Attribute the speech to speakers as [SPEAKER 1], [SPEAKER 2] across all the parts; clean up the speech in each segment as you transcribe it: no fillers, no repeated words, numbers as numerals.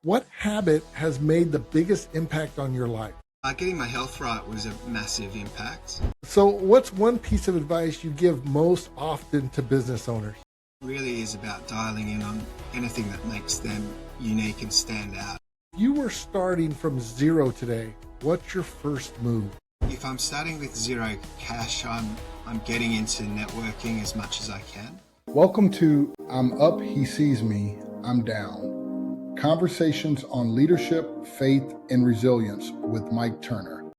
[SPEAKER 1] What habit has made the biggest impact on your life?
[SPEAKER 2] Getting my health right was a massive impact.
[SPEAKER 1] So, what's one piece of advice you give most often to business owners?
[SPEAKER 2] Really is about dialing in on anything that makes them unique and stand out.
[SPEAKER 1] You were starting from zero today. What's your first move?
[SPEAKER 2] If I'm starting with zero cash, I'm getting into networking as much as I can.
[SPEAKER 3] Welcome to I'm Up, He Sees Me, I'm Down. Conversations on leadership, faith, and resilience with Mike Turner.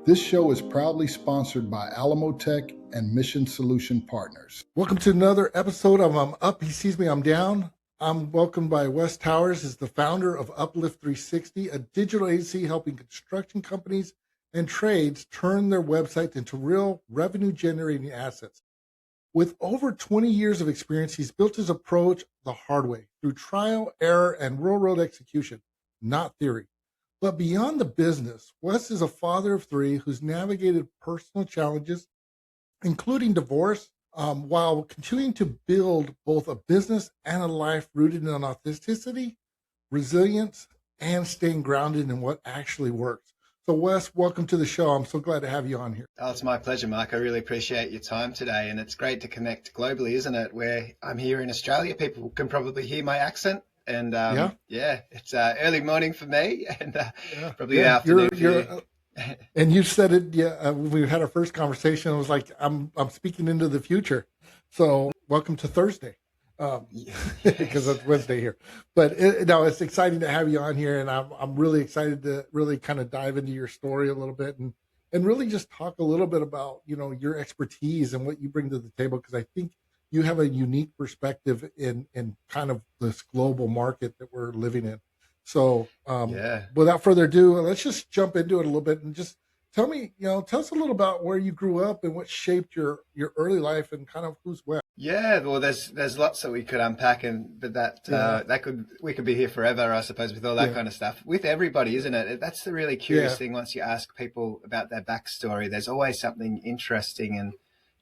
[SPEAKER 3] This show is proudly sponsored by Alamo Tech and Mission Solution Partners.
[SPEAKER 1] Welcome to another episode of I'm Up, He Sees Me, I'm Down. I'm welcomed by Wes Towers, is the founder of Uplift 360, a digital agency helping construction companies and trades turn their websites into real revenue-generating assets. With over 20 years of experience, he's built his approach the hard way through trial, error, and railroad execution, not theory. But beyond the business, Wes is a father of three who's navigated personal challenges, including divorce, while continuing to build both a business and a life rooted in authenticity, resilience, and staying grounded in what actually works. So Wes, welcome to the show. I'm so glad to have you on here.
[SPEAKER 2] Oh, it's my pleasure, Mark. I really appreciate your time today. And it's great to connect globally, isn't it? Where I'm here in Australia, people can probably hear my accent. And it's early morning for me and probably the afternoon for you.
[SPEAKER 1] And you said it, when we had our first conversation, it was like, I'm speaking into the future. So welcome to Thursday. Because it's Wednesday here, but it's exciting to have you on here, and I'm really excited to really kind of dive into your story a little bit and really just talk a little bit about your expertise and what you bring to the table, because I think you have a unique perspective in kind of this global market that we're living in. So without further ado, let's just jump into it a little bit and just tell us a little about where you grew up and what shaped your early life and kind of who's where.
[SPEAKER 2] Yeah, well, there's lots that we could unpack, we could be here forever, I suppose, with all that kind of stuff. With everybody, isn't it? That's the really curious thing. Once you ask people about their backstory, there's always something interesting and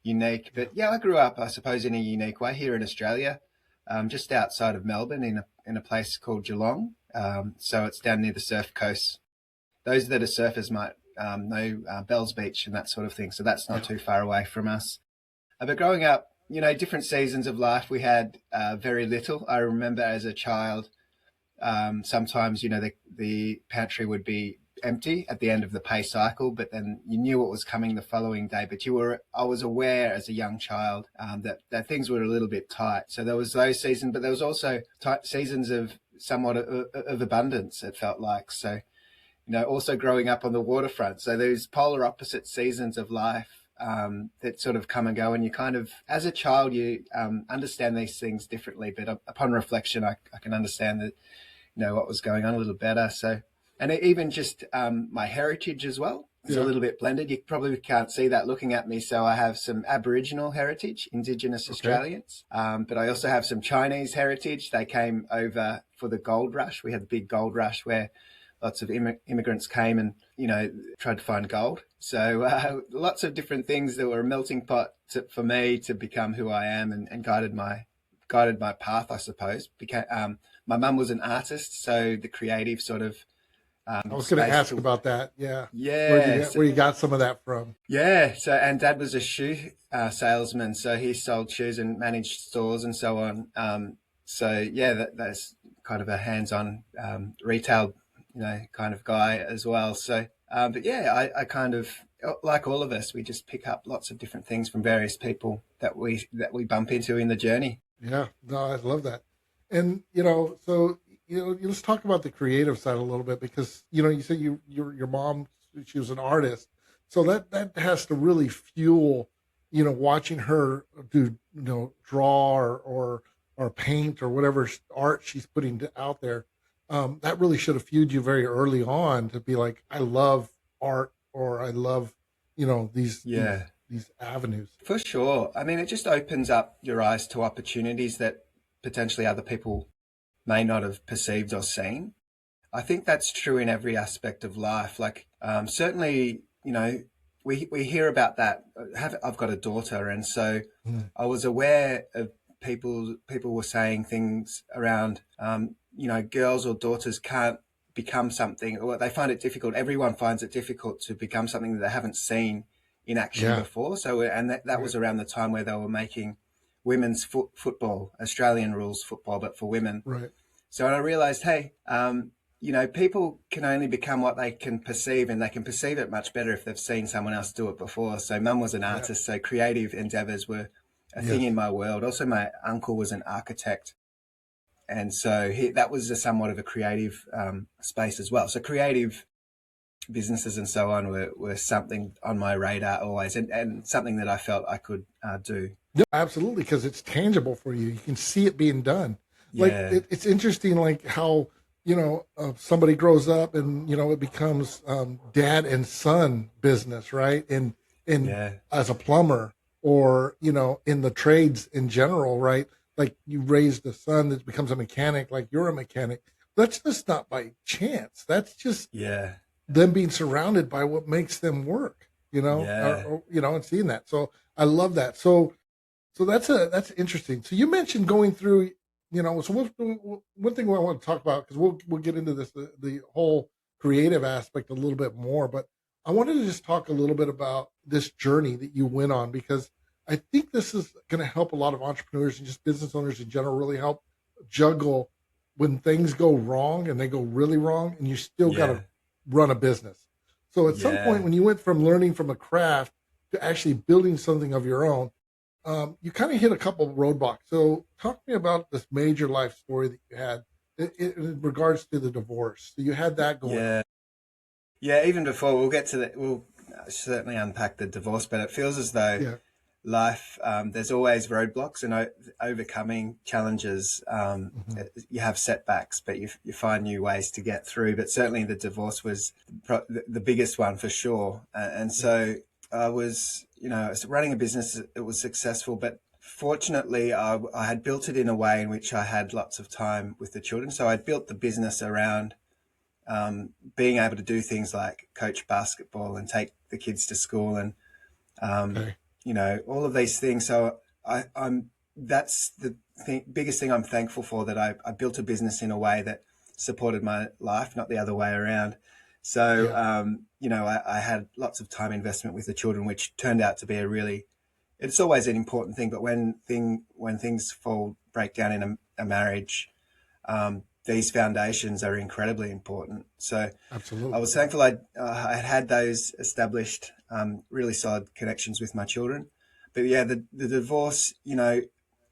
[SPEAKER 2] unique. But yeah, I grew up, I suppose, in a unique way here in Australia, just outside of Melbourne, in a place called Geelong. So it's down near the surf coast. Those that are surfers might know Bells Beach and that sort of thing. So that's not too far away from us. But growing up, different seasons of life, we had very little. I remember as a child, sometimes, the pantry would be empty at the end of the pay cycle, but then you knew what was coming the following day. But I was aware as a young child that things were a little bit tight. So there was those seasons, but there was also seasons of somewhat of abundance, it felt like. So, also growing up on the waterfront. So those polar opposite seasons of life that sort of come and go, and you kind of, as a child, you understand these things differently, but upon reflection, I can understand that, what was going on a little better. So, and even just my heritage as well is a little bit blended. You probably can't see that looking at me. So I have some Aboriginal heritage, Indigenous Australians, but I also have some Chinese heritage. They came over for the gold rush. We had the big gold rush where lots of immigrants came and, tried to find gold. So lots of different things that were a melting pot for me to become who I am, and guided my path, I suppose. My mum was an artist, so the creative sort of.
[SPEAKER 1] I was going to ask about that. Yeah.
[SPEAKER 2] Yeah.
[SPEAKER 1] Where you got some of that from?
[SPEAKER 2] Yeah. So, and Dad was a shoe salesman, so he sold shoes and managed stores and so on. That's kind of a hands-on retail kind of guy as well. So, I kind of, like all of us, we just pick up lots of different things from various people that we bump into in the journey.
[SPEAKER 1] Yeah, no, I love that. And, let's talk about the creative side a little bit, because, you said your mom, she was an artist. So that has to really fuel, watching her do, draw or paint or whatever art she's putting out there. That really should have fueled you very early on to be like, I love art, or I love, these avenues.
[SPEAKER 2] For sure. I mean, it just opens up your eyes to opportunities that potentially other people may not have perceived or seen. I think that's true in every aspect of life. Like, certainly, we hear about that. I've got a daughter, and so I was aware of people were saying things around girls or daughters can't become something, or they find it difficult. Everyone finds it difficult to become something that they haven't seen in action before. So, and that was around the time where they were making women's football, Australian rules football, but for women.
[SPEAKER 1] Right.
[SPEAKER 2] So I realized, hey, people can only become what they can perceive, and they can perceive it much better if they've seen someone else do it before. So Mum was an artist, so creative endeavors were a thing in my world. Also, my uncle was an architect. And so that was somewhat of a creative space as well. So creative businesses and so on were something on my radar always, and something that I felt I could do.
[SPEAKER 1] Yeah, absolutely, because it's tangible for you. You can see it being done. Like it's interesting, like how somebody grows up and it becomes dad and son business, right? And as a plumber, or in the trades in general, right? Like you raised a son that becomes a mechanic, like you're a mechanic. That's just not by chance. That's just them being surrounded by what makes them work, and seeing that. So I love that. So that's interesting. So you mentioned going through, so one thing I want to talk about, because we'll get into this, the whole creative aspect a little bit more, but I wanted to just talk a little bit about this journey that you went on, because I think this is going to help a lot of entrepreneurs and just business owners in general really help juggle when things go wrong, and they go really wrong, and you still got to run a business. So at some point when you went from learning from a craft to actually building something of your own, you kind of hit a couple of roadblocks. So talk to me about this major life story that you had in regards to the divorce. So you had that going on.
[SPEAKER 2] Yeah, even before we'll get to that, we'll certainly unpack the divorce, but it feels as though life, there's always roadblocks and overcoming challenges. You have setbacks, but you find new ways to get through. But certainly the divorce was the biggest one for sure. And so I was, running a business. It was successful, but fortunately I had built it in a way in which I had lots of time with the children. So I'd built the business around being able to do things like coach basketball and take the kids to school and, all of these things. So that's the biggest thing I'm thankful for, that I built a business in a way that supported my life, not the other way around. So, I had lots of time investment with the children, which turned out to be it's always an important thing, but when things break down in a marriage, these foundations are incredibly important. So
[SPEAKER 1] absolutely,
[SPEAKER 2] I was thankful I had those established, really solid connections with my children. But the divorce,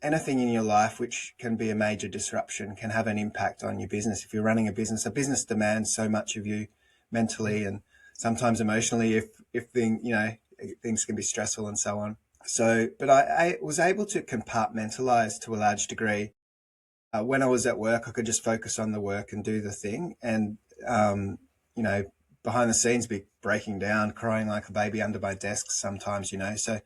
[SPEAKER 2] anything in your life which can be a major disruption can have an impact on your business. If you're running a business demands so much of you mentally and sometimes emotionally, if things can be stressful and so on. So, but I was able to compartmentalize to a large degree. When I was at work, I could just focus on the work and do the thing. And, behind the scenes, be breaking down, crying like a baby under my desk sometimes, So,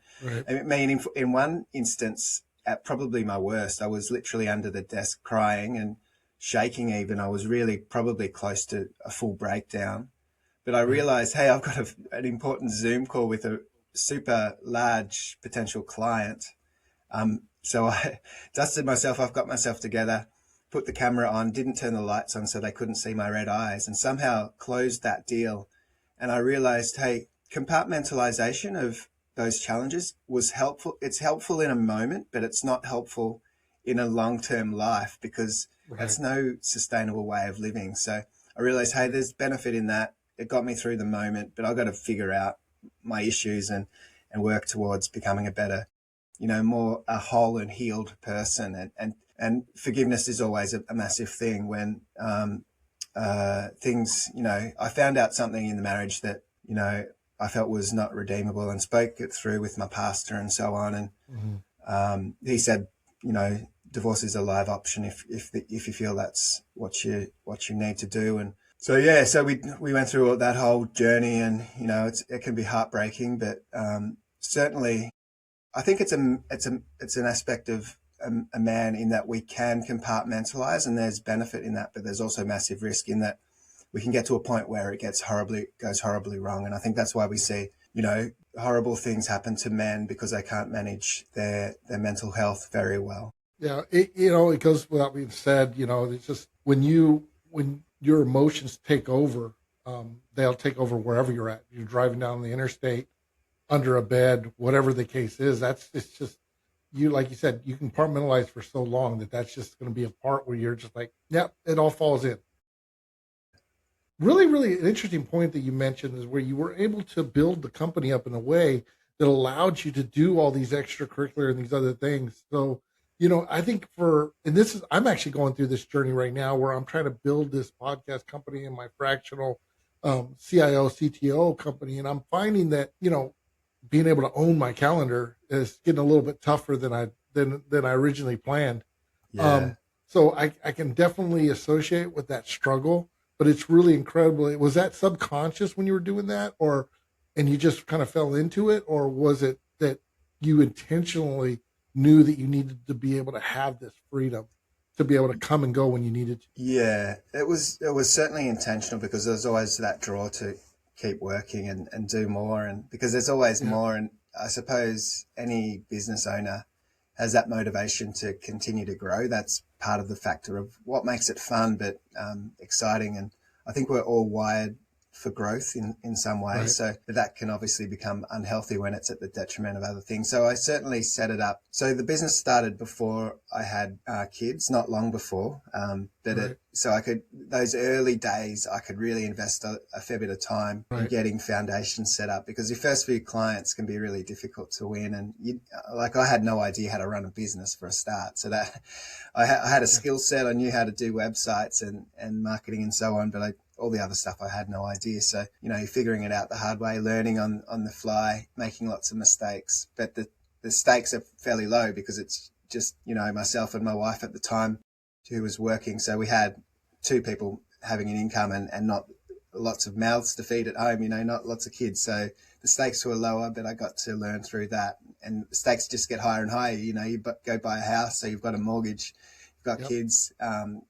[SPEAKER 2] I mean, in one instance, at probably my worst, I was literally under the desk crying and shaking even. I was really probably close to a full breakdown. But I realized, hey, I've got an important Zoom call with a super large potential client. So I dusted myself off, got myself together, put the camera on, didn't turn the lights on so they couldn't see my red eyes, and somehow closed that deal. And I realized, hey, compartmentalization of those challenges was helpful. It's helpful in a moment, but it's not helpful in a long-term life, because that's no sustainable way of living. So I realized, hey, there's benefit in that. It got me through the moment, but I've got to figure out my issues and work towards becoming a better, more a whole and healed person. And forgiveness is always a massive thing when things, I found out something in the marriage that, I felt was not redeemable, and spoke it through with my pastor and so on. And he said, divorce is a live option if you feel that's what you need to do. And so we went through that whole journey, and it can be heartbreaking, but certainly I think it's an aspect of a man in that we can compartmentalize, and there's benefit in that, but there's also massive risk in that we can get to a point where it goes horribly wrong. And I think that's why we see, horrible things happen to men, because they can't manage their mental health very well.
[SPEAKER 1] Yeah. It goes without being said, it's just when your emotions take over, they'll take over wherever you're at. You're driving down the interstate, under a bed, whatever the case is. It's just you, like you said, you compartmentalize for so long that's just going to be a part where you're just like, yep, it all falls in. Really, really an interesting point that you mentioned is where you were able to build the company up in a way that allowed you to do all these extracurricular and these other things. So, I think I'm actually going through this journey right now where I'm trying to build this podcast company and my fractional CIO, CTO company. And I'm finding that, being able to own my calendar is getting a little bit tougher than I originally planned.
[SPEAKER 2] Yeah.
[SPEAKER 1] So I can definitely associate with that struggle, but it's really incredible. Was that subconscious when you were doing that, and you just kind of fell into it, or was it that you intentionally knew that you needed to be able to have this freedom to be able to come and go when you needed to?
[SPEAKER 2] Yeah, it was certainly intentional because there's always that draw to keep working and do more, and because there's always more. And I suppose any business owner has that motivation to continue to grow. That's part of the factor of what makes it fun, but exciting. And I think we're all wired for growth in some way.
[SPEAKER 1] Right.
[SPEAKER 2] So that can obviously become unhealthy when it's at the detriment of other things. So I certainly set it up. So the business started before I had kids, not long before. So I could, those early days, I could really invest a fair bit of time in getting foundations set up, because your first few clients can be really difficult to win. And I had no idea how to run a business for a start. So that I had a skill set. I knew how to do websites and marketing and so on, but all the other stuff I had no idea. So, you're figuring it out the hard way, learning on the fly, making lots of mistakes. But the stakes are fairly low because it's just, myself and my wife at the time who was working. So we had two people having an income and not lots of mouths to feed at home, not lots of kids. So the stakes were lower, but I got to learn through that. And the stakes just get higher and higher. You go buy a house, so you've got a mortgage. Got kids,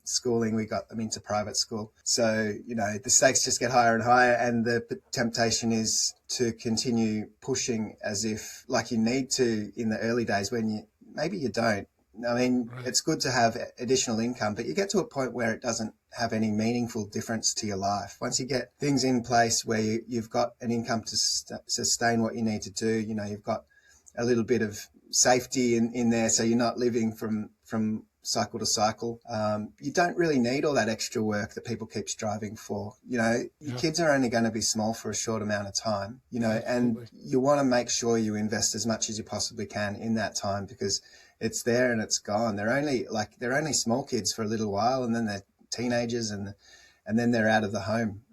[SPEAKER 2] schooling, we got them into private school. So, the stakes just get higher and higher, and the temptation is to continue pushing as if like you need to in the early days when maybe you don't. I mean, It's good to have additional income, but you get to a point where it doesn't have any meaningful difference to your life. Once you get things in place where you've got an income to sustain what you need to do, you've got a little bit of safety in there, so you're not living from cycle to cycle. You don't really need all that extra work that people keep striving for. Your kids are only going to be small for a short amount of time, and you want to make sure you invest as much as you possibly can in that time, because it's there and it's gone. They're only small kids for a little while, and then they're teenagers, and then they're out of the home.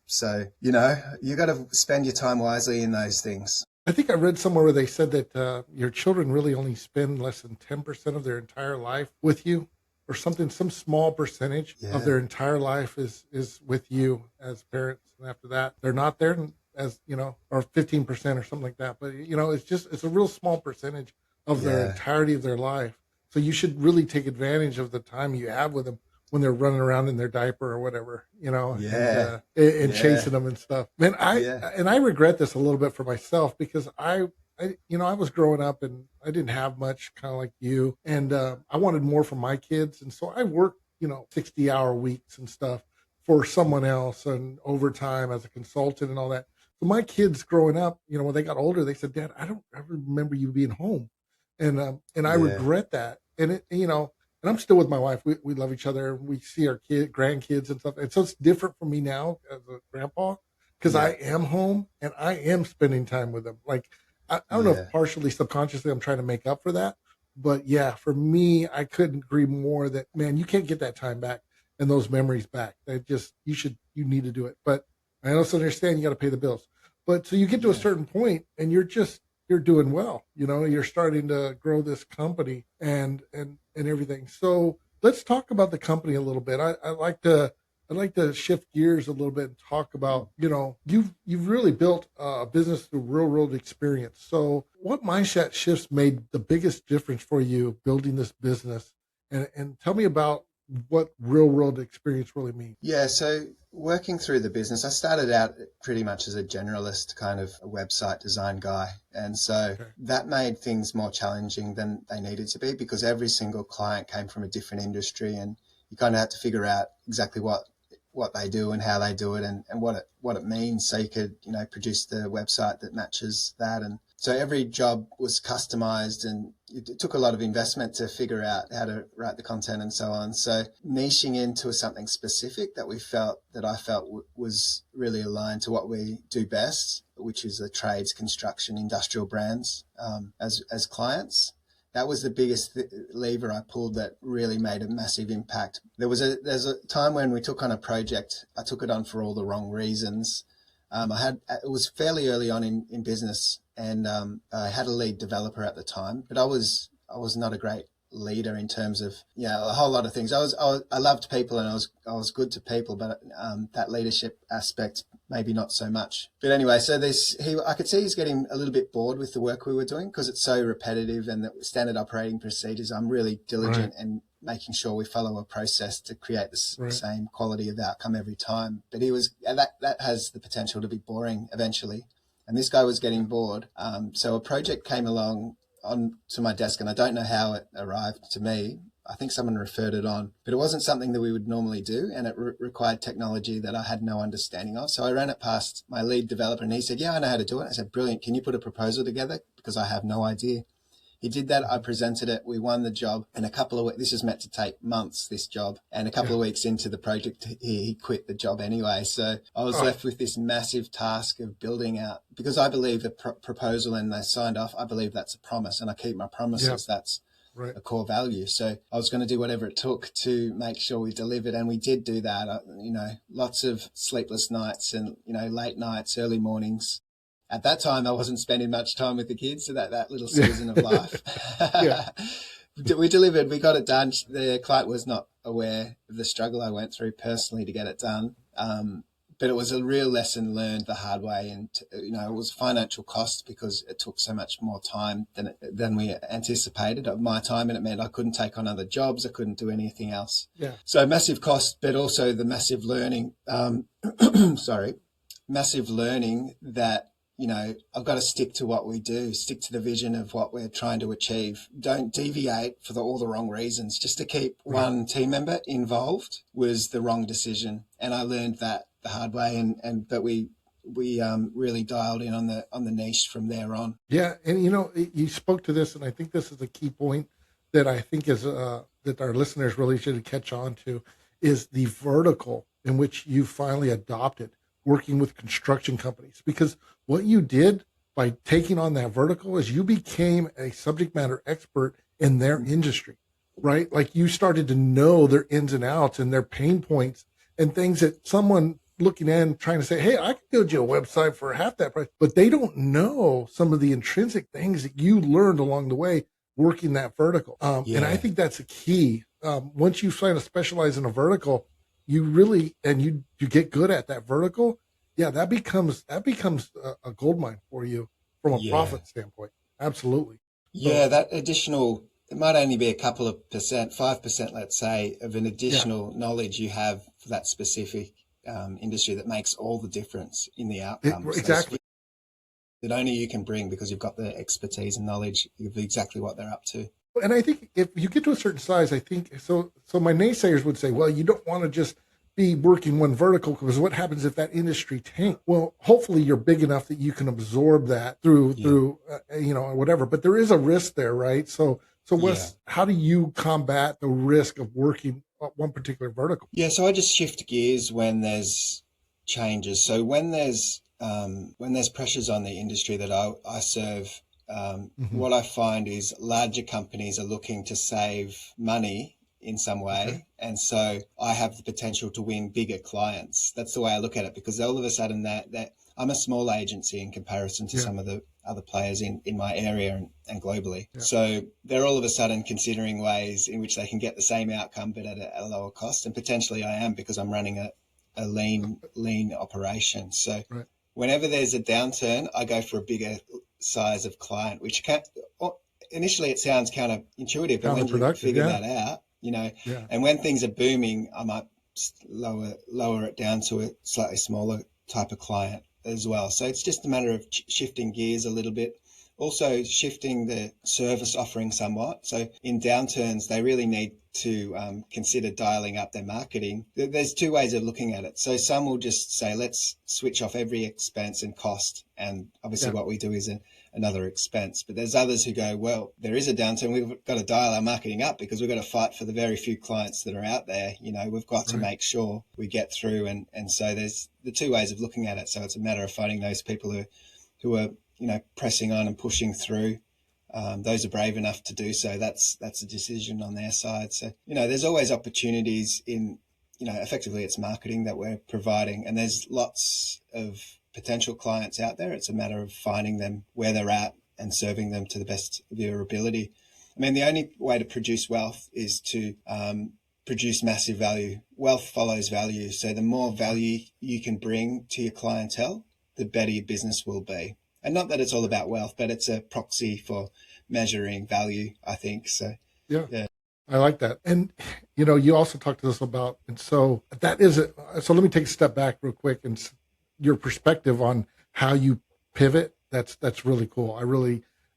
[SPEAKER 2] So, you got to spend your time wisely in those things.
[SPEAKER 1] I think I read somewhere where they said that your children really only spend less than 10% of their entire life with you, or something. Some small percentage of their entire life is with you as parents, and after that, they're not there as or 15% or something like that. But it's a real small percentage of their entirety of their life. So you should really take advantage of the time you have with them when they're running around in their diaper or whatever, and chasing them and stuff. Man, I regret this a little bit for myself, because I was growing up and I didn't have much, kind of like you, and I wanted more for my kids, and so I worked 60-hour weeks and stuff for someone else and overtime as a consultant and all that. So my kids growing up, when they got older, they said, "Dad, I don't ever remember you being home," and I regret that, and and I'm still with my wife. We love each other. We see our grandkids and stuff. And so it's different for me now as a grandpa, because I am home and I am spending time with them. Like, I don't know if partially subconsciously I'm trying to make up for that. But yeah, for me, I couldn't agree more that, man, you can't get that time back and those memories back. You need to do it. But I also understand you got to pay the bills. But so you get to a certain point and you're doing well. You're starting to grow this company and everything. So let's talk about the company a little bit. I'd like to shift gears a little bit and talk about, you've really built a business through real world experience. So what mindset shifts made the biggest difference for you building this business? And tell me about what real world experience really means.
[SPEAKER 2] Yeah. So working through the business, I started out pretty much as a generalist kind of a website design guy. And so that made things more challenging than they needed to be, because every single client came from a different industry, and you kind of have to figure out exactly what they do and how they do it, and what it means, so you could, you know, produce the website that matches that. And so every job was customized, and it took a lot of investment to figure out how to write the content and so on. So niching into something specific that I felt was really aligned to what we do best, which is the trades, construction, industrial brands as clients. That was the biggest lever I pulled that really made a massive impact. There's a time when we took on a project. I took it on for all the wrong reasons. It was fairly early on in business, and I had a lead developer at the time, but I was not a great leader in terms of, you know, a whole lot of things. I loved people, and I was good to people, but that leadership aspect maybe not so much. But anyway, so I could see he's getting a little bit bored with the work we were doing because it's so repetitive, and the standard operating procedures. I'm really diligent and making sure we follow a process to create the same quality of outcome every time. But that has the potential to be boring eventually. And this guy was getting bored. So a project came along to my desk, and I don't know how it arrived to me. I think someone referred it on, but it wasn't something that we would normally do, and it required technology that I had no understanding of. So I ran it past my lead developer, and he said, "Yeah, I know how to do it." I said, "Brilliant. Can you put a proposal together? Because I have no idea." He did that. I presented it. We won the job. And this is meant to take months, this job. And a couple of weeks into the project, he quit the job anyway. So I was left with this massive task of building out, because I believe a proposal and they signed off, I believe that's a promise, and I keep my promises. That's a core value. So I was going to do whatever it took to make sure we delivered. And we did do that. Lots of sleepless nights and, late nights, early mornings. At that time, I wasn't spending much time with the kids, so that little season of life. We delivered, we got it done. The client was not aware of the struggle I went through personally to get it done. But it was a real lesson learned the hard way. And, it was financial cost because it took so much more time than we anticipated of my time. And it meant I couldn't take on other jobs. I couldn't do anything else. Yeah. So massive cost, but also the massive learning, massive learning that, I've got to stick to what we do, stick to the vision of what we're trying to achieve. Don't deviate for all the wrong reasons. Just to keep one team member involved was the wrong decision. And I learned that the hard way, but we really dialed in on the niche from there on.
[SPEAKER 1] Yeah. And, you spoke to this, and I think this is a key point that I think is that our listeners really should catch on to, is the vertical in which you finally adopted working with construction companies. Because what you did by taking on that vertical is you became a subject matter expert in their industry, right? Like you started to know their ins and outs and their pain points and things that someone looking in trying to say, hey, I can build you a website for half that price, but they don't know some of the intrinsic things that you learned along the way working that vertical. And I think that's a key. Once you try to specialize in a vertical, you really, and you get good at that vertical, that becomes a gold mine for you from a profit standpoint. Absolutely.
[SPEAKER 2] Yeah, that additional, it might only be a couple of percent, 5%, let's say, of an additional knowledge you have for that specific industry that makes all the difference in the outcomes.
[SPEAKER 1] Exactly.
[SPEAKER 2] That only you can bring because you've got the expertise and knowledge of exactly what they're up to.
[SPEAKER 1] And I think if you get to a certain size, I think, so my naysayers would say, well, you don't want to just be working one vertical, because what happens if that industry tanks? Well, hopefully you're big enough that you can absorb that through whatever. But there is a risk there, right? So Wes, how do you combat the risk of working one particular vertical?
[SPEAKER 2] Yeah, so I just shift gears when there's changes. So when there's pressures on the industry that I serve, what I find is larger companies are looking to save money in some way. Okay. And so I have the potential to win bigger clients. That's the way I look at it, because all of a sudden that I'm a small agency in comparison to some of the other players in my area and globally. Yeah. So they're all of a sudden considering ways in which they can get the same outcome, but at a lower cost. And potentially I am, because I'm running a lean operation. So whenever there's a downturn, I go for a bigger size of client, which initially it sounds counterintuitive, but when you figure that out, and when things are booming, I might lower it down to a slightly smaller type of client as well. So it's just a matter of shifting gears a little bit. Also shifting the service offering somewhat. So in downturns, they really need consider dialing up their marketing, there's two ways of looking at it. So some will just say, let's switch off every expense and cost. And obviously what we do is another expense. But there's others who go, well, there is a downturn. We've got to dial our marketing up because we've got to fight for the very few clients that are out there. We've got to make sure we get through. And so there's the two ways of looking at it. So it's a matter of finding those people who are, pressing on and pushing through. Those are brave enough to do so. That's a decision on their side. So, there's always opportunities in, effectively it's marketing that we're providing, and there's lots of potential clients out there. It's a matter of finding them where they're at and serving them to the best of your ability. I mean, the only way to produce wealth is to produce massive value. Wealth follows value. So the more value you can bring to your clientele, the better your business will be. And not that it's all about wealth, but it's a proxy for measuring value, I think. So,
[SPEAKER 1] yeah. I like that. And, you also talked to us about, and so that is it. So let me take a step back real quick, and your perspective on how you pivot. That's really cool.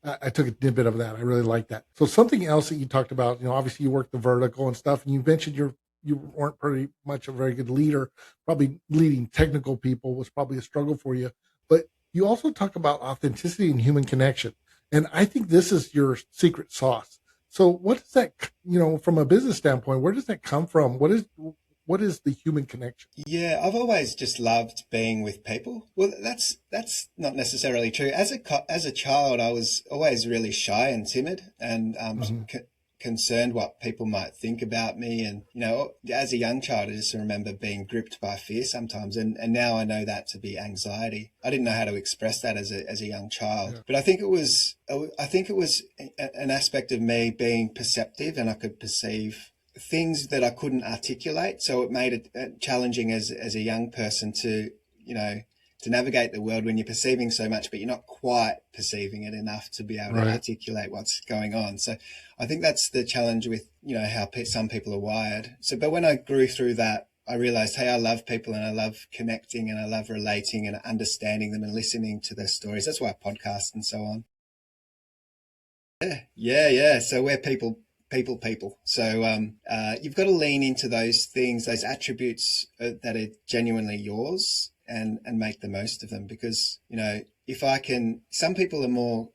[SPEAKER 1] I took a bit of that. I really like that. So something else that you talked about, obviously you work the vertical and stuff, and you mentioned you weren't pretty much a very good leader. Probably leading technical people was probably a struggle for you, but you also talk about authenticity and human connection. And I think this is your secret sauce. So what does that, from a business standpoint, where does that come from? What is the human connection?
[SPEAKER 2] Yeah, I've always just loved being with people. Well, that's not necessarily true. As a child, I was always really shy and timid, and concerned what people might think about me. And, as a young child, I just remember being gripped by fear sometimes. And now I know that to be anxiety. I didn't know how to express that as a young child. Yeah. But I think it was an aspect of me being perceptive, and I could perceive things that I couldn't articulate. So it made it challenging as a young person to navigate the world when you're perceiving so much, but you're not quite perceiving it enough to be able to articulate what's going on. So I think that's the challenge with, how some people are wired. So, but when I grew through that, I realized, hey, I love people, and I love connecting, and I love relating and understanding them and listening to their stories. That's why I podcast and so on. Yeah. So we're people. So you've got to lean into those things, those attributes that are genuinely yours, and make the most of them. Because, some people are more,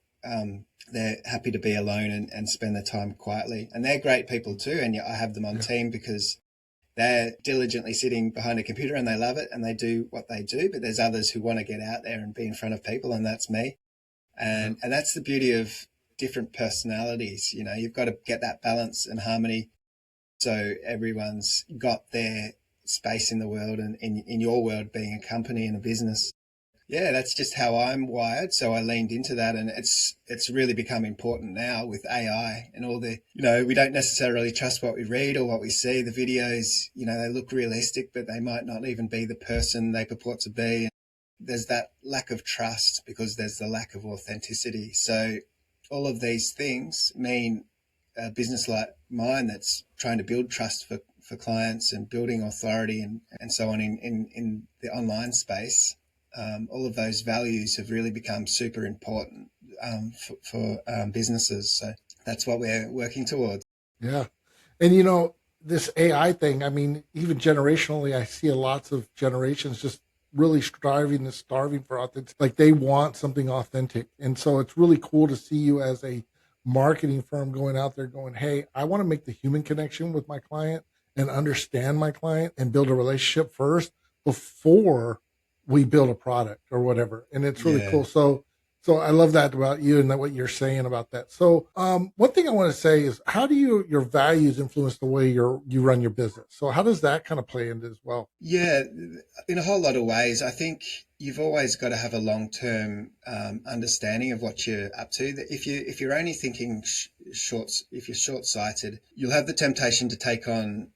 [SPEAKER 2] they're happy to be alone and spend their time quietly. And they're great people too. And I have them on team because they're diligently sitting behind a computer and they love it and they do what they do. But there's others who want to get out there and be in front of people, and that's me. And that's the beauty of different personalities. You've got to get that balance and harmony, so everyone's got their space in the world, and in your world being a company and a business. Yeah, that's just how I'm wired. So I leaned into that, and it's really become important now with AI and all the, we don't necessarily trust what we read or what we see. The videos, they look realistic, but they might not even be the person they purport to be. There's that lack of trust because there's the lack of authenticity. So all of these things mean a business like mine that's trying to build trust for clients and building authority and so on in the online space. All of those values have really become super important for businesses. So that's what we're working towards.
[SPEAKER 1] Yeah. And, this AI thing, I mean, even generationally, I see lots of generations just really striving and starving for authentic, like they want something authentic. And so it's really cool to see you as a marketing firm going out there going, hey, I want to make the human connection with my client and understand my client and build a relationship first before we build a product or whatever. And it's really cool. So I love that about you and what you're saying about that. So one thing I want to say is, how do your values influence the way you run your business? So how does that kind of play into as well?
[SPEAKER 2] Yeah, in a whole lot of ways. I think you've always got to have a long-term understanding of what you're up to. If you're only thinking if you're short-sighted, you'll have the temptation to take on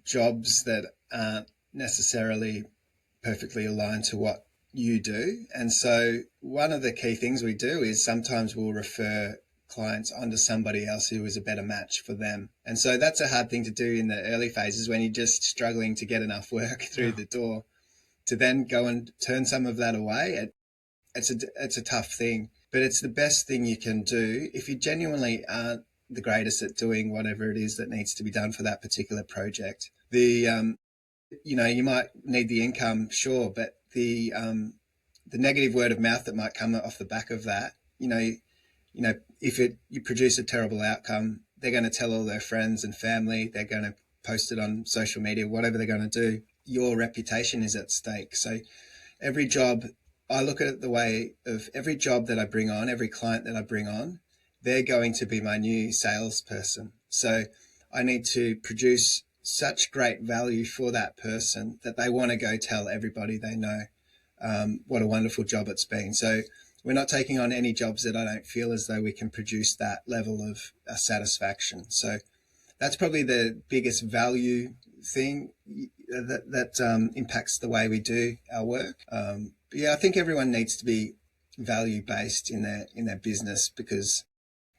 [SPEAKER 2] jobs that aren't necessarily perfectly aligned to what you do. And so one of the key things we do is sometimes we'll refer clients onto somebody else who is a better match for them. And so that's a hard thing to do in the early phases when you're just struggling to get enough work through the door, to then go and turn some of that away. It's a tough thing, but it's the best thing you can do if you genuinely aren't the greatest at doing whatever it is that needs to be done for that particular project. You might need the income, sure, but the negative word of mouth that might come off the back of that, if you produce a terrible outcome, they're going to tell all their friends and family, they're going to post it on social media, whatever they're going to do. Your reputation is at stake. So every job, I look at it the way of every job that I bring on, every client that I bring on, they're going to be my new salesperson. So I need to produce such great value for that person that they want to go tell everybody they know what a wonderful job it's been. So we're not taking on any jobs that I don't feel as though we can produce that level of satisfaction. So that's probably the biggest value thing that impacts the way we do our work. I think everyone needs to be value based in their business, because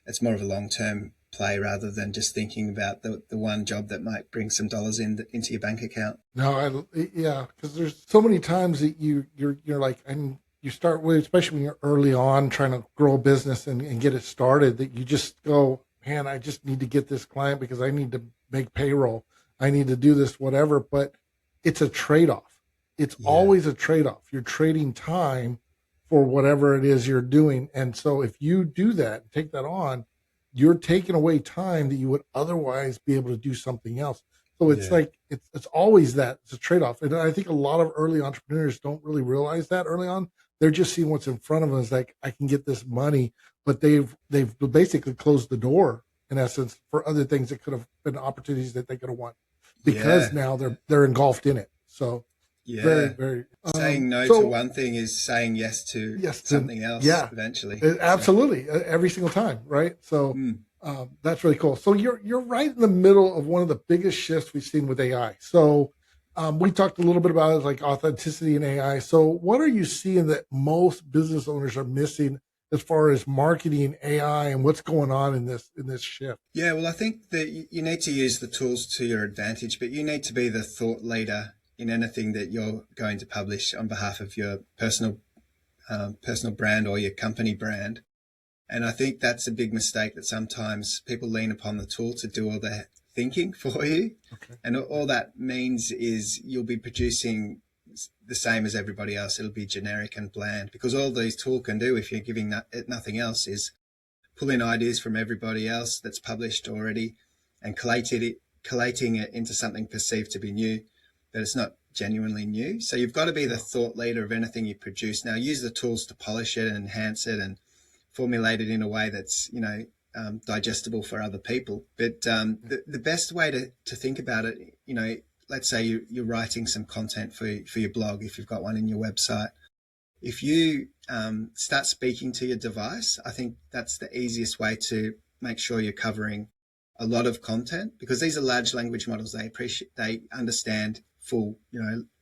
[SPEAKER 2] it's more of a long-term play rather than just thinking about the one job that might bring some dollars into your bank account.
[SPEAKER 1] No, because there's so many times that you're like, and you start with, especially when you're early on trying to grow a business and get it started, that you just go, man, I just need to get this client because I need to make payroll. I need to do this, whatever. But it's a trade-off. It's always a trade-off. You're trading time for whatever it is you're doing. And so if you do that, take that on, you're taking away time that you would otherwise be able to do something else. So it's like, it's always that. It's a trade-off. And I think a lot of early entrepreneurs don't really realize that early on. They're just seeing what's in front of them. It's like, I can get this money, but they've basically closed the door, in essence, for other things that could have been opportunities that they could have won, because now they're engulfed in it. So very, very
[SPEAKER 2] saying no to one thing is saying yes to something else eventually.
[SPEAKER 1] Absolutely. Every single time. Right. So that's really cool. So you're right in the middle of one of the biggest shifts we've seen with AI. So we talked a little bit about it, like authenticity in AI. So what are you seeing that most business owners are missing as far as marketing AI and what's going on in this shift?
[SPEAKER 2] Yeah, well, I think that you need to use the tools to your advantage, but you need to be the thought leader in anything that you're going to publish on behalf of your personal brand or your company brand. And I think that's a big mistake, that sometimes people lean upon the tool to do all the thinking for you. Okay. And all that means is you'll be producing the same as everybody else. It'll be generic and bland, because all these tools can do, if you're giving it nothing else, is pull in ideas from everybody else that's published already and collating it into something perceived to be new, but it's not genuinely new. So you've got to be the thought leader of anything you produce. Now, use the tools to polish it and enhance it and formulate it in a way that's, digestible for other people. But the best way to think about it, let's say you're writing some content for your blog, if you've got one in your website. If you start speaking to your device, I think that's the easiest way to make sure you're covering a lot of content, because these are large language models. They understand full,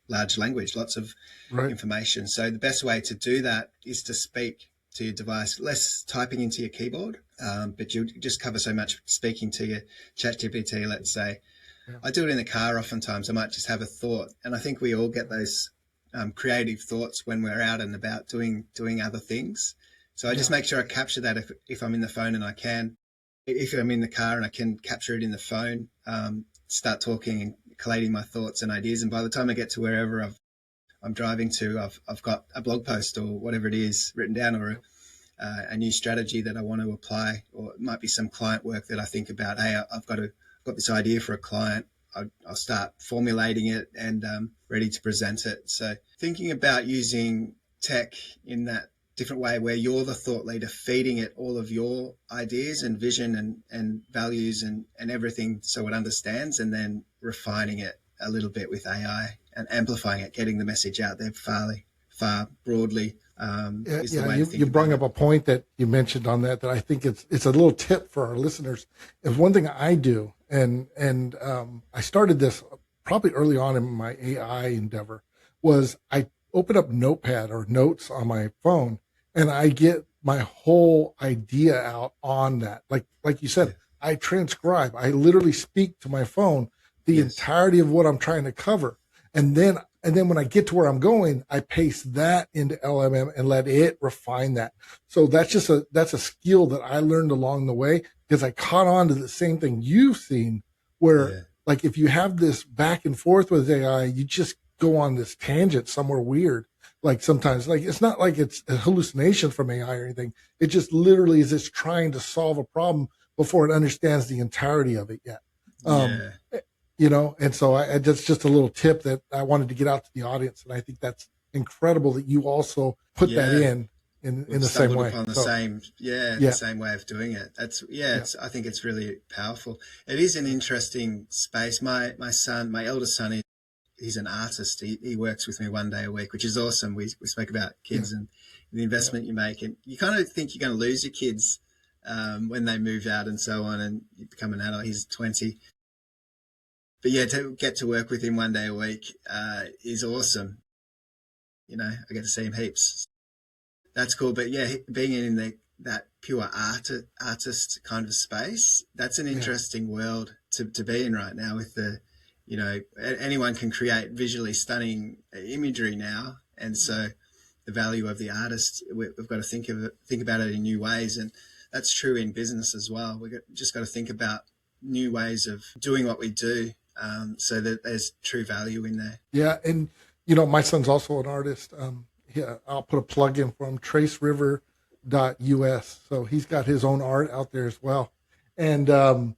[SPEAKER 2] large language, lots of information. So the best way to do that is to speak to your device, less typing into your keyboard, but you just cover so much speaking to your ChatGPT, let's say. Yeah. I do it in the car oftentimes. I might just have a thought, and I think we all get those creative thoughts when we're out and about doing other things. So I just make sure I capture that if I'm in the phone, and I can. If I'm in the car and I can capture it in the phone, start talking and collating my thoughts and ideas. And by the time I get to wherever I'm driving to, I've got a blog post or whatever it is written down, or a new strategy that I want to apply, or it might be some client work that I think about. Hey, I've got this idea for a client. I'll start formulating it and ready to present it. So thinking about using tech in that different way, where you're the thought leader, feeding it all of your ideas and vision and values and everything, so it understands, and then refining it a little bit with AI and amplifying it, getting the message out there far broadly. Is the way to think
[SPEAKER 1] you brought up a point that you mentioned on that I think it's a little tip for our listeners. Is one thing I do, and I started this probably early on in my AI endeavor, was I open up Notepad or notes on my phone, and I get my whole idea out on that. Like you said, I transcribe. I literally speak to my phone the entirety of what I'm trying to cover. And then And then when I get to where I'm going, I paste that into LMM and let it refine that. So that's a skill that I learned along the way, because I caught on to the same thing you've seen, where like if you have this back and forth with AI, you just go on this tangent somewhere weird. Like sometimes, like it's not like it's a hallucination from AI or anything. It just literally is just trying to solve a problem before it understands the entirety of it yet. And so that's just a little tip that I wanted to get out to the audience. And I think that's incredible that you also put that in the same way.
[SPEAKER 2] Upon the same way of doing it. I think it's really powerful. It is an interesting space. My eldest son, he's an artist. He works with me one day a week, which is awesome. We spoke about kids and the investment you make, and you kind of think you're going to lose your kids when they move out and so on, and you become an adult. He's 20. But to get to work with him one day a week is awesome. I get to see him heaps. That's cool. But being in that pure artist kind of space, that's an interesting world to be in right now with anyone can create visually stunning imagery now. And so the value of the artist, we've got to think about it in new ways. And that's true in business as well. Just got to think about new ways of doing what we do. So that there's true value in there.
[SPEAKER 1] Yeah. And, my son's also an artist. I'll put a plug in for him, traceriver.us. So he's got his own art out there as well. And I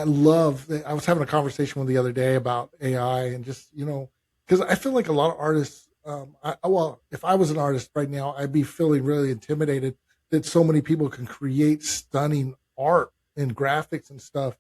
[SPEAKER 1] love that. I was having a conversation with the other day about AI and just, because I feel like a lot of artists, if I was an artist right now, I'd be feeling really intimidated that so many people can create stunning art and graphics and stuff.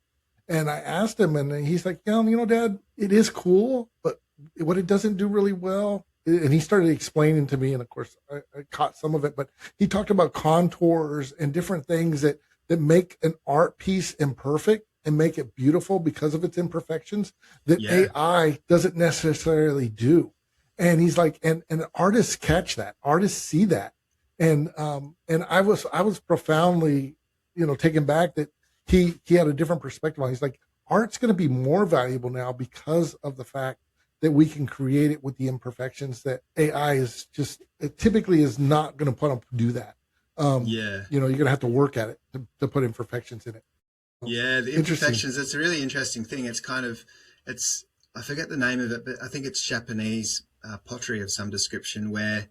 [SPEAKER 1] And I asked him, and he's like, Dad, it is cool, but what it doesn't do really well. And he started explaining to me, and of course I caught some of it, but he talked about contours and different things that make an art piece imperfect and make it beautiful because of its imperfections that AI doesn't necessarily do. And he's like, and artists catch that, artists see that. And I was profoundly, taken back that he had a different perspective on it. He's like, art's going to be more valuable now because of the fact that we can create it with the imperfections that AI typically is not going to put up to do that. You're going to have to work at it to put imperfections in it.
[SPEAKER 2] The imperfections, it's a really interesting thing. I forget the name of it, but I think it's Japanese pottery of some description, where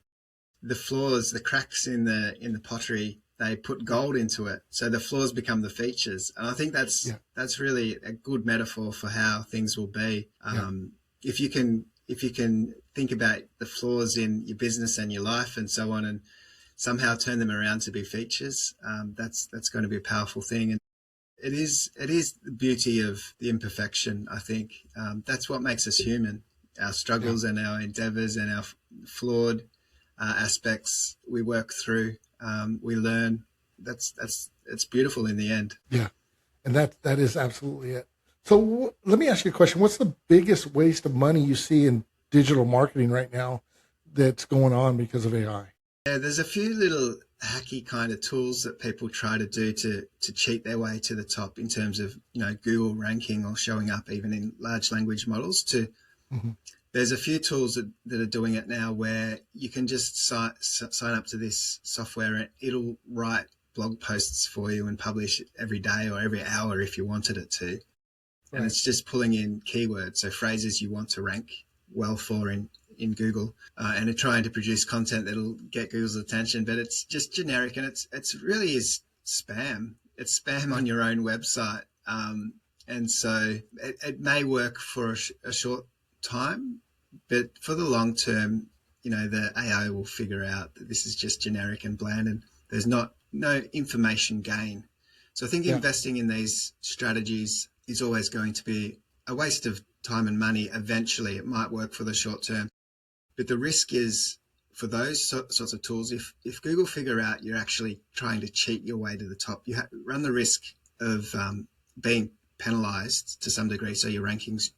[SPEAKER 2] the flaws, the cracks in the pottery, they put gold into it, so the flaws become the features. And I think that's really a good metaphor for how things will be. If you can think about the flaws in your business and your life and so on, and somehow turn them around to be features, that's going to be a powerful thing. And it is the beauty of the imperfection. I think that's what makes us human. Our struggles and our endeavors and our flawed aspects we work through. We learn. It's beautiful in the end.
[SPEAKER 1] Yeah, and that is absolutely it. So let me ask you a question. What's the biggest waste of money you see in digital marketing right now that's going on because of AI?
[SPEAKER 2] Yeah, there's a few little hacky kind of tools that people try to do to cheat their way to the top in terms of Google ranking or showing up even in large language models. There's a few tools that are doing it now where you can just sign up to this software and it'll write blog posts for you and publish every day or every hour if you wanted it to. Right. And it's just pulling in keywords, so phrases you want to rank well for in Google, and trying to produce content that'll get Google's attention. But it's just generic, and it's really is spam. It's spam on your own website. And so it may work for a short time, but for the long term, the AI will figure out that this is just generic and bland, and there's no information gain. So I think investing in these strategies is always going to be a waste of time and money. Eventually, it might work for the short term, but the risk is for those sorts of tools, if Google figure out you're actually trying to cheat your way to the top, you run the risk of being penalized to some degree, so your rankings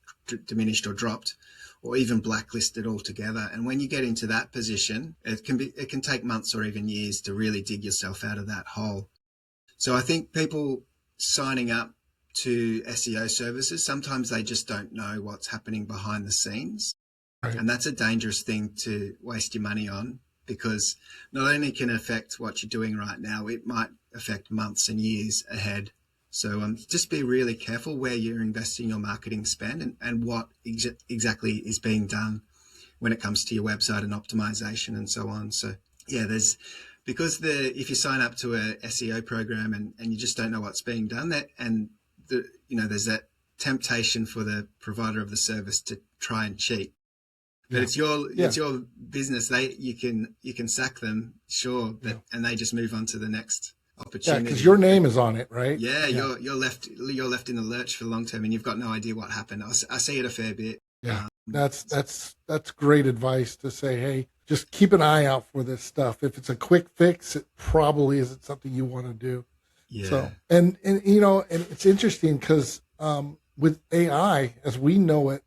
[SPEAKER 2] diminished or dropped, or even blacklisted altogether. And when you get into that position, it can take months or even years to really dig yourself out of that hole. So I think people signing up to SEO services, sometimes they just don't know what's happening behind the scenes.
[SPEAKER 1] Right.
[SPEAKER 2] And that's a dangerous thing to waste your money on, because not only can it affect what you're doing right now, it might affect months and years ahead. So just be really careful where you're investing your marketing spend, and what exactly is being done when it comes to your website and optimization and so on. So yeah, if you sign up to a SEO program and you just don't know what's being done, there's that temptation for the provider of the service to try and cheat. But it's your business. You can sack them, sure, but and they just move on to the next opportunity.
[SPEAKER 1] Yeah, because your name is on it, right?
[SPEAKER 2] Yeah, you're left in the lurch for the long term, and you've got no idea what happened. I see it a fair bit.
[SPEAKER 1] Yeah, that's great advice to say, hey, just keep an eye out for this stuff. If it's a quick fix, it probably isn't something you want to do.
[SPEAKER 2] Yeah.
[SPEAKER 1] So, and it's interesting because with AI, as we know it,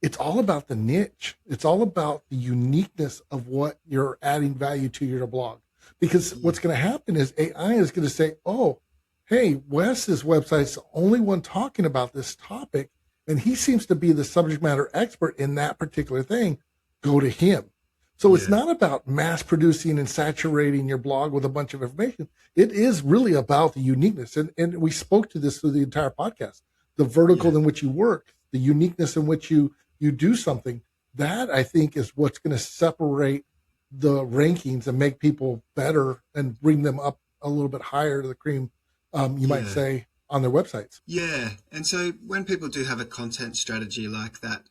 [SPEAKER 1] it's all about the niche. It's all about the uniqueness of what you're adding value to your blog. Because what's going to happen is AI is going to say, oh, hey, Wes's website's the only one talking about this topic, and he seems to be the subject matter expert in that particular thing. Go to him. So it's not about mass producing and saturating your blog with a bunch of information. It is really about the uniqueness. And we spoke to this through the entire podcast. The vertical in which you work, the uniqueness in which you do something, that I think is what's going to separate the rankings and make people better and bring them up a little bit higher to the cream, you might say, on their websites.
[SPEAKER 2] Yeah. And so when people do have a content strategy like that,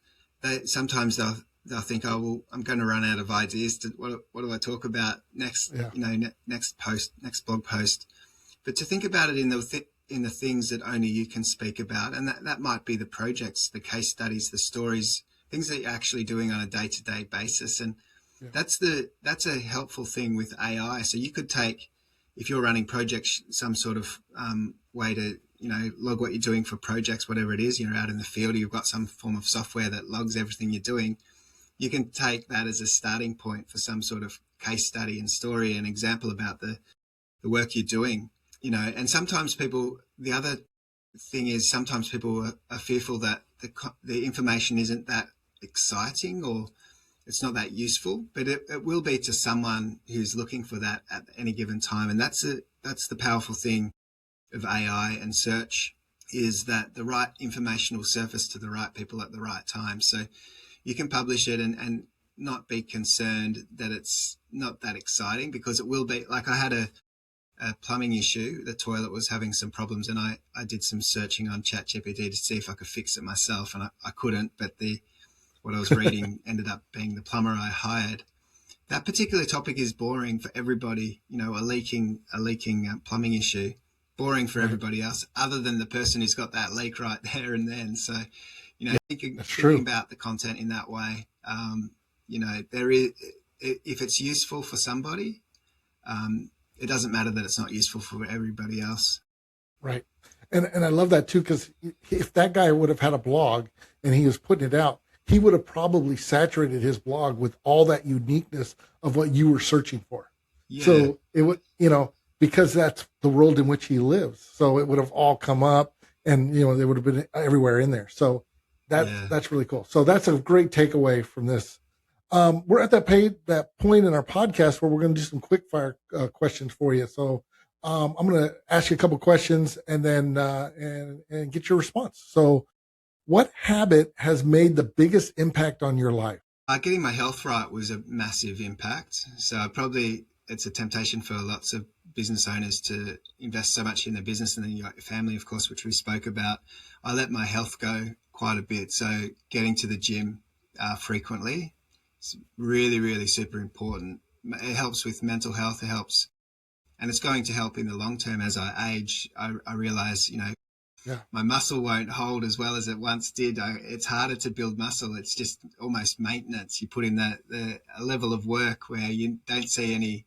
[SPEAKER 2] sometimes they'll think, oh, well, I'm going to run out of ideas. What do I talk about next? Next blog post. But to think about it in the things that only you can speak about, and that might be the projects, the case studies, the stories, things that you're actually doing on a day-to-day basis. And that's a helpful thing with AI. So you could take, if you're running projects, some sort of way to log what you're doing for projects, whatever it is, you're out in the field, or you've got some form of software that logs everything you're doing. You can take that as a starting point for some sort of case study and story and example about the work you're doing. And sometimes the other thing is sometimes people are fearful that the information isn't that exciting or it's not that useful, but it will be to someone who's looking for that at any given time. And that's the powerful thing of AI and search, is that the right information will surface to the right people at the right time. So you can publish it and not be concerned that it's not that exciting, because it will be. Like, I had a plumbing issue. The toilet was having some problems, and I did some searching on ChatGPT to see if I could fix it myself, and I couldn't, but what I was reading ended up being the plumber I hired. That particular topic is boring for everybody, a leaking plumbing issue, boring for everybody else other than the person who's got that leak right there and then. So, thinking about the content in that way, there is, if it's useful for somebody, it doesn't matter that it's not useful for everybody else.
[SPEAKER 1] Right. And I love that too, because if that guy would have had a blog and he was putting it out, he would have probably saturated his blog with all that uniqueness of what you were searching for. Yeah. So it would, because that's the world in which he lives. So it would have all come up, and, they would have been everywhere in there. So that's really cool. So that's a great takeaway from this. We're at that point in our podcast where we're going to do some quick fire questions for you. So I'm going to ask you a couple questions and then and get your response. So what habit has made the biggest impact on your life?
[SPEAKER 2] Getting my health right was a massive impact. So it's a temptation for lots of business owners to invest so much in their business, and then you got your family, of course, which we spoke about. I let my health go quite a bit. So getting to the gym frequently, it's really, really super important. It helps with mental health. It helps, and it's going to help in the long term as I age. I realize, my muscle won't hold as well as it once did. It's harder to build muscle. It's just almost maintenance. You put in a level of work where you don't see any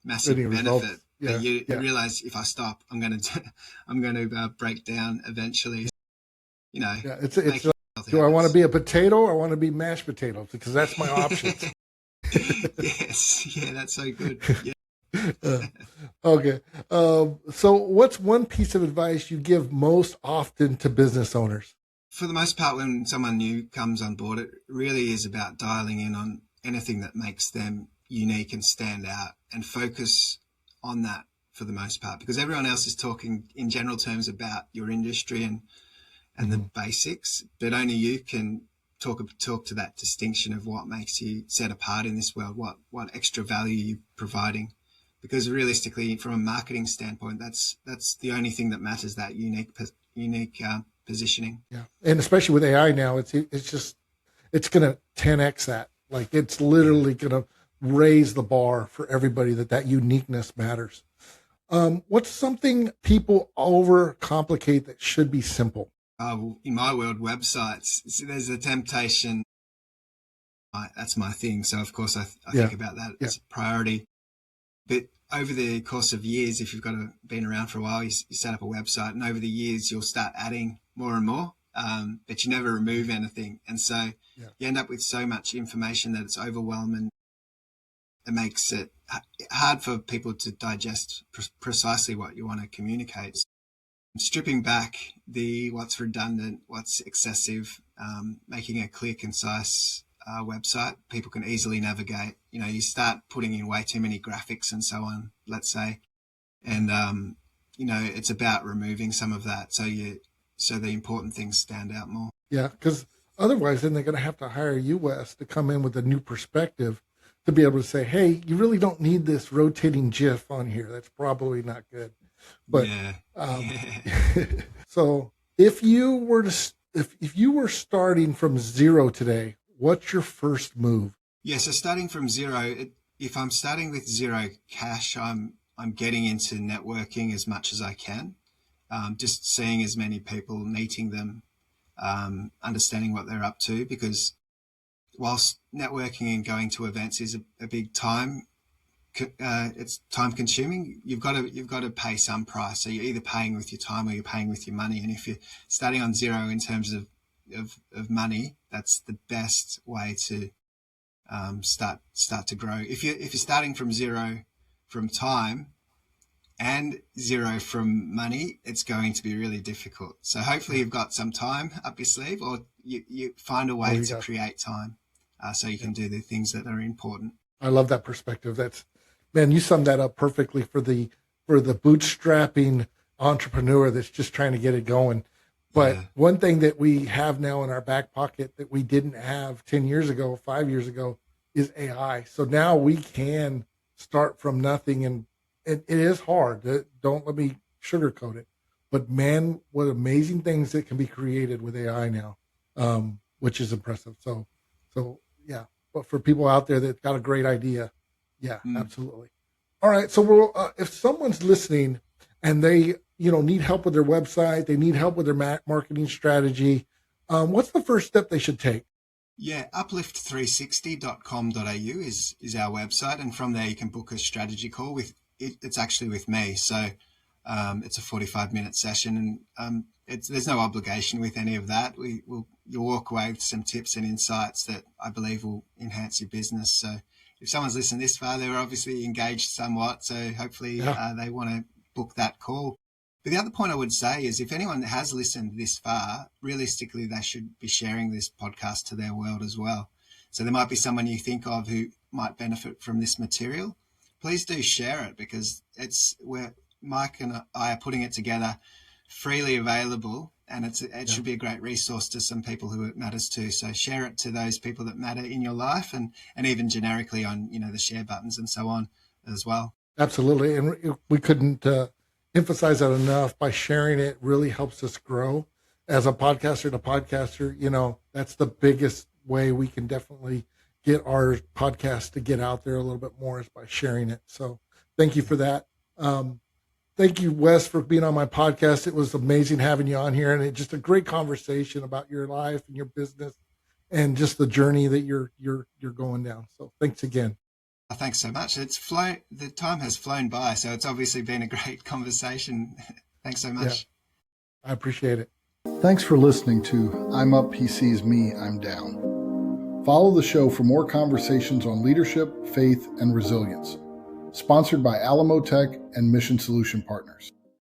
[SPEAKER 2] massive benefit, but you realize, if I stop, I'm going to break down eventually.
[SPEAKER 1] It's do I want to be a potato or I want to be mashed potatoes? Because that's my option.
[SPEAKER 2] Yes. Yeah, that's so good. Yeah.
[SPEAKER 1] Okay. So what's one piece of advice you give most often to business owners?
[SPEAKER 2] For the most part, when someone new comes on board, it really is about dialing in on anything that makes them unique and stand out, and focus on that for the most part, because everyone else is talking in general terms about your industry and the basics, but only you can talk to that distinction of what makes you set apart in this world, what extra value you're providing. Because realistically, from a marketing standpoint, that's the only thing that matters, that unique positioning.
[SPEAKER 1] Yeah. And especially with AI now, it's going to 10x that. Like, it's literally going to raise the bar for everybody that uniqueness matters. What's something people overcomplicate that should be simple?
[SPEAKER 2] In my world, websites, there's a temptation. That's my thing. So, of course, I think about that as a priority. But over the course of years, if you've been around for a while, you set up a website, and over the years, you'll start adding more and more, but you never remove anything. And so you end up with so much information that it's overwhelming. It makes it hard for people to digest precisely what you want to communicate. Stripping back what's redundant, what's excessive, making a clear, concise website people can easily navigate. You start putting in way too many graphics and so on, let's say, and it's about removing some of that so the important things stand out more.
[SPEAKER 1] Yeah, because otherwise, then they're going to have to hire you, Wes, to come in with a new perspective to be able to say, "Hey, you really don't need this rotating GIF on here. That's probably not good." But so if you were starting from zero today, what's your first move?
[SPEAKER 2] Yeah, so starting from zero, if I'm starting with zero cash, I'm getting into networking as much as I can, just seeing as many people, meeting them, understanding what they're up to, because whilst networking and going to events is a big time, it's time consuming. You've got to pay some price. So you're either paying with your time or you're paying with your money. And if you're starting on zero in terms of money, that's the best way to start to grow. If you're starting from zero from time and zero from money, it's going to be really difficult. So hopefully you've got some time up your sleeve, or you find a way to create time so you can do the things that are important.
[SPEAKER 1] I love that perspective. Man, you summed that up perfectly for the bootstrapping entrepreneur that's just trying to get it going. But one thing that we have now in our back pocket that we didn't have 10 years ago, 5 years ago, is AI. So now we can start from nothing, and it is hard. Don't let me sugarcoat it. But man, what amazing things that can be created with AI now, which is impressive. So yeah. But for people out there that got a great idea, absolutely. All right. So if someone's listening and they need help with their website, they need help with their marketing strategy, what's the first step they should take?
[SPEAKER 2] Yeah, uplift360.com.au is our website, and from there you can book a strategy call it's actually with me. So it's a 45-minute session, and there's no obligation with any of that. You'll walk away with some tips and insights that I believe will enhance your business. So if someone's listened this far, they're obviously engaged somewhat. So hopefully they want to book that call. But the other point I would say is, if anyone has listened this far, realistically, they should be sharing this podcast to their world as well. So there might be someone you think of who might benefit from this material. Please do share it, because it's where Mike and I are putting it together, freely available, and it should be a great resource to some people who it matters to. So share it to those people that matter in your life, and even generically on the share buttons and so on as well.
[SPEAKER 1] Absolutely, and we couldn't emphasize that enough. By sharing it really helps us grow as a podcaster to podcaster. That's the biggest way we can definitely get our podcast to get out there a little bit more, is by sharing it. So thank you for that. Thank you, Wes, for being on my podcast. It was amazing having you on here, and it's just a great conversation about your life and your business and just the journey that you're going down. So thanks again.
[SPEAKER 2] Thanks so much. The time has flown by, so it's obviously been a great conversation. Thanks so much.
[SPEAKER 1] Yeah, I appreciate it.
[SPEAKER 3] Thanks for listening to I'm Up, He Sees Me, I'm Down. Follow the show for more conversations on leadership, faith, and resilience. Sponsored by Alamo Tech and Mission Solution Partners.